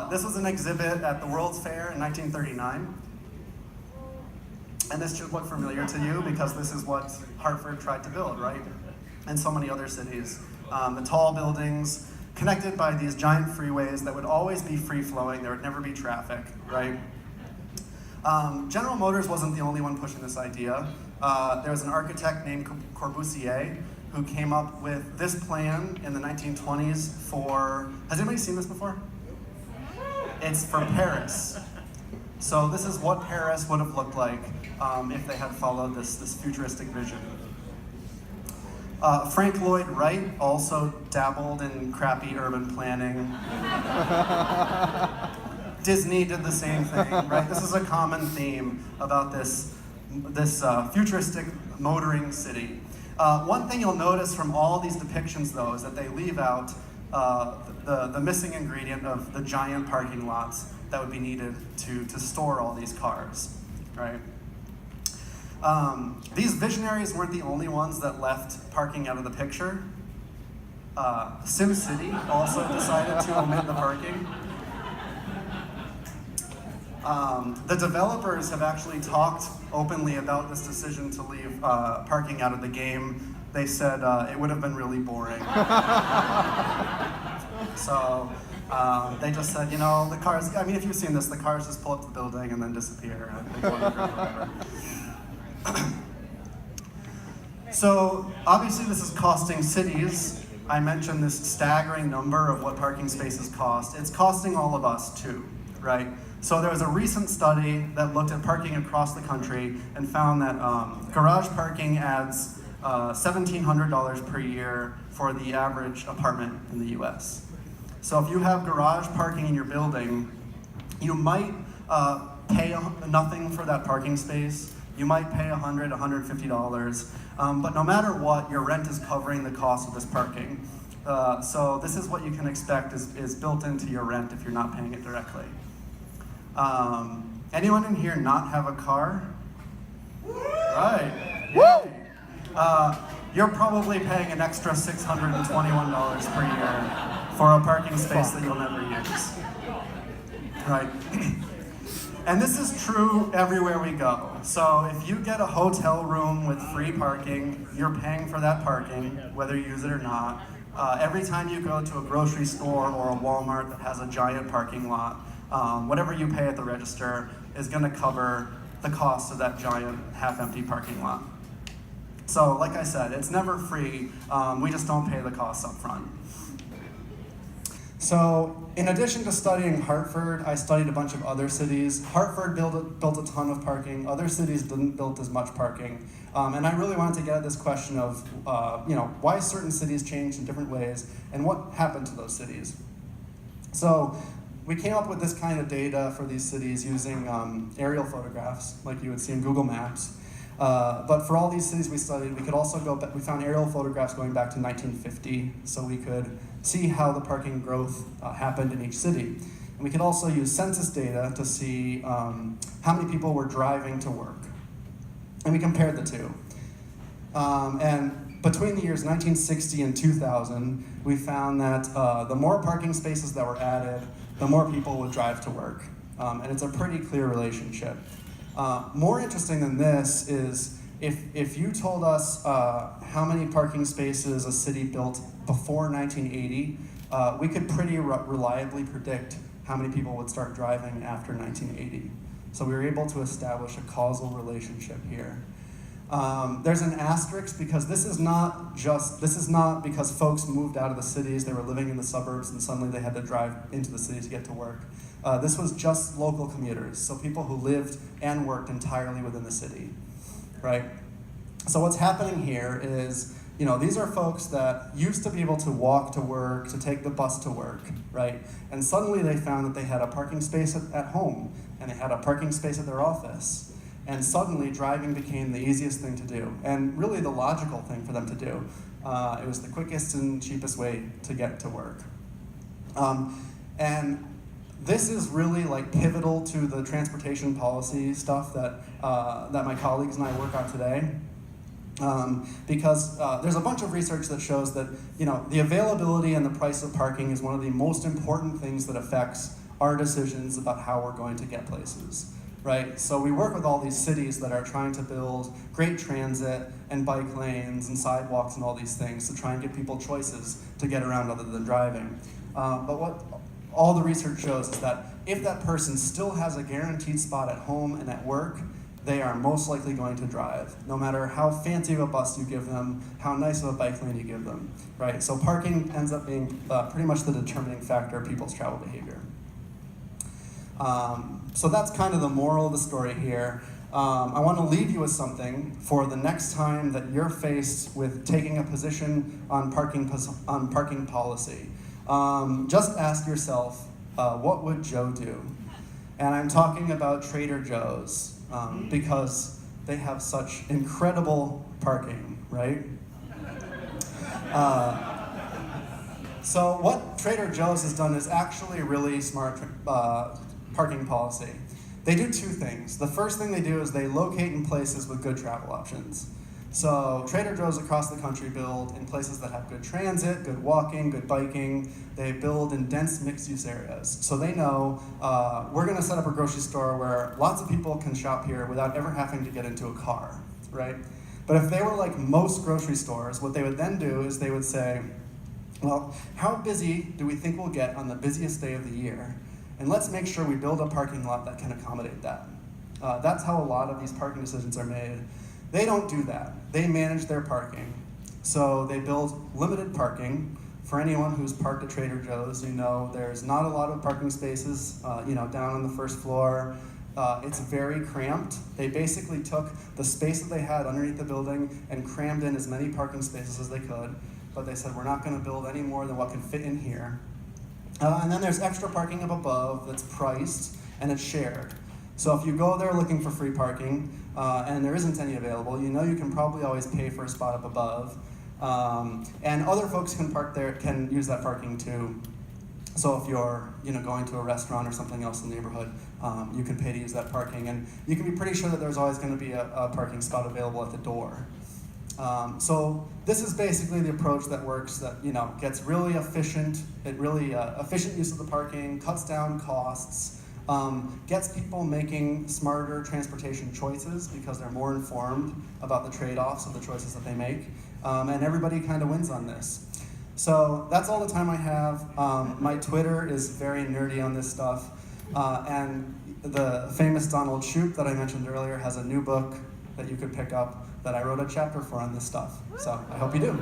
This was an exhibit at the World's Fair in 1939. And this should look familiar to you because this is what Hartford tried to build, right? And so many other cities. The tall buildings connected by these giant freeways that would always be free-flowing. There would never be traffic, right? General Motors wasn't the only one pushing this idea. There was an architect named Corbusier who came up with this plan in the 1920s for, has anybody seen this before? It's for Paris. So this is what Paris would have looked like if they had followed this futuristic vision. Frank Lloyd Wright also dabbled in crappy urban planning. Disney did the same thing, right? This is a common theme about this futuristic motoring city. One thing you'll notice from all these depictions, though, is that they leave out the missing ingredient of the giant parking lots that would be needed to store all these cars, right? These visionaries weren't the only ones that left parking out of the picture. SimCity also decided to omit the parking. The developers have actually talked openly about this decision to leave parking out of the game. They said it would have been really boring. So they just said, you know, the cars, I mean, if you've seen this, the cars just pull up to the building and then disappear. And they go whatever. So obviously this is costing cities. I mentioned this staggering number of what parking spaces cost. It's costing all of us too, right? So there was a recent study that looked at parking across the country and found that garage parking adds $1,700 per year for the average apartment in the US. So if you have garage parking in your building, you might pay nothing for that parking space. You might pay $100, $150, but no matter what, your rent is covering the cost of this parking. So this is what you can expect is built into your rent if you're not paying it directly. Anyone in here not have a car? Right. Woo! You're probably paying an extra $621 per year for a parking space that you'll never use. Right. And this is true everywhere we go. So if you get a hotel room with free parking, you're paying for that parking, whether you use it or not. Every time you go to a grocery store or a Walmart that has a giant parking lot, whatever you pay at the register is going to cover the cost of that giant half-empty parking lot. So like I said, it's never free. We just don't pay the costs up front. So in addition to studying Hartford, I studied a bunch of other cities. Hartford built a ton of parking. Other cities didn't build as much parking. And I really wanted to get at this question of why certain cities changed in different ways and what happened to those cities. So we came up with this kind of data for these cities using aerial photographs, like you would see in Google Maps. But for all these cities we studied, we could also we found aerial photographs going back to 1950, so we could see how the parking growth happened in each city. And we could also use census data to see how many people were driving to work. And we compared the two. And between the years 1960 and 2000, we found that the more parking spaces that were added, the more people would drive to work. And it's a pretty clear relationship. More interesting than this is if you told us how many parking spaces a city built before 1980, we could pretty reliably predict how many people would start driving after 1980. So we were able to establish a causal relationship here. There's an asterisk because this is not because folks moved out of the cities, they were living in the suburbs and suddenly they had to drive into the city to get to work. This was just local commuters, so people who lived and worked entirely within the city, right? So what's happening here is, these are folks that used to be able to walk to work, to take the bus to work, right? And suddenly they found that they had a parking space at home, and they had a parking space at their office. And suddenly driving became the easiest thing to do, and really the logical thing for them to do. It was the quickest and cheapest way to get to work. And this is really pivotal to the transportation policy stuff that my colleagues and I work on today. Because there's a bunch of research that shows that the availability and the price of parking is one of the most important things that affects our decisions about how we're going to get places, right? So we work with all these cities that are trying to build great transit and bike lanes and sidewalks and all these things to try and give people choices to get around other than driving. But what all the research shows is that if that person still has a guaranteed spot at home and at work, they are most likely going to drive, no matter how fancy of a bus you give them, how nice of a bike lane you give them, right? So parking ends up being pretty much the determining factor of people's travel behavior. So that's kind of the moral of the story here. I want to leave you with something for the next time that you're faced with taking a position on parking policy. Just ask yourself, what would Joe do? And I'm talking about Trader Joe's. Because they have such incredible parking, right? So what Trader Joe's has done is actually a really smart parking policy. They do two things. The first thing they do is they locate in places with good travel options. So Trader Joe's across the country build in places that have good transit, good walking, good biking. They build in dense mixed-use areas. So they know we're going to set up a grocery store where lots of people can shop here without ever having to get into a car, right? But if they were like most grocery stores, what they would then do is they would say, well, how busy do we think we'll get on the busiest day of the year? And let's make sure we build a parking lot that can accommodate that. That's how a lot of these parking decisions are made. They don't do that. They manage their parking. So they build limited parking. For anyone who's parked at Trader Joe's, there's not a lot of parking spaces, down on the first floor. It's very cramped. They basically took the space that they had underneath the building and crammed in as many parking spaces as they could. But they said, we're not going to build any more than what can fit in here. And then there's extra parking up above that's priced and it's shared. So if you go there looking for free parking and there isn't any available, you can probably always pay for a spot up above. And other folks can park there, can use that parking too. So if you're going to a restaurant or something else in the neighborhood, you can pay to use that parking. And you can be pretty sure that there's always going to be a parking spot available at the door. So this is basically the approach that works, that gets really efficient. It really efficient use of the parking, cuts down costs, gets people making smarter transportation choices because they're more informed about the trade-offs of the choices that they make, and everybody kind of wins on this. So that's all the time I have. My Twitter is very nerdy on this stuff, and the famous Donald Shoup that I mentioned earlier has a new book that you could pick up that I wrote a chapter for on this stuff. So I hope you do.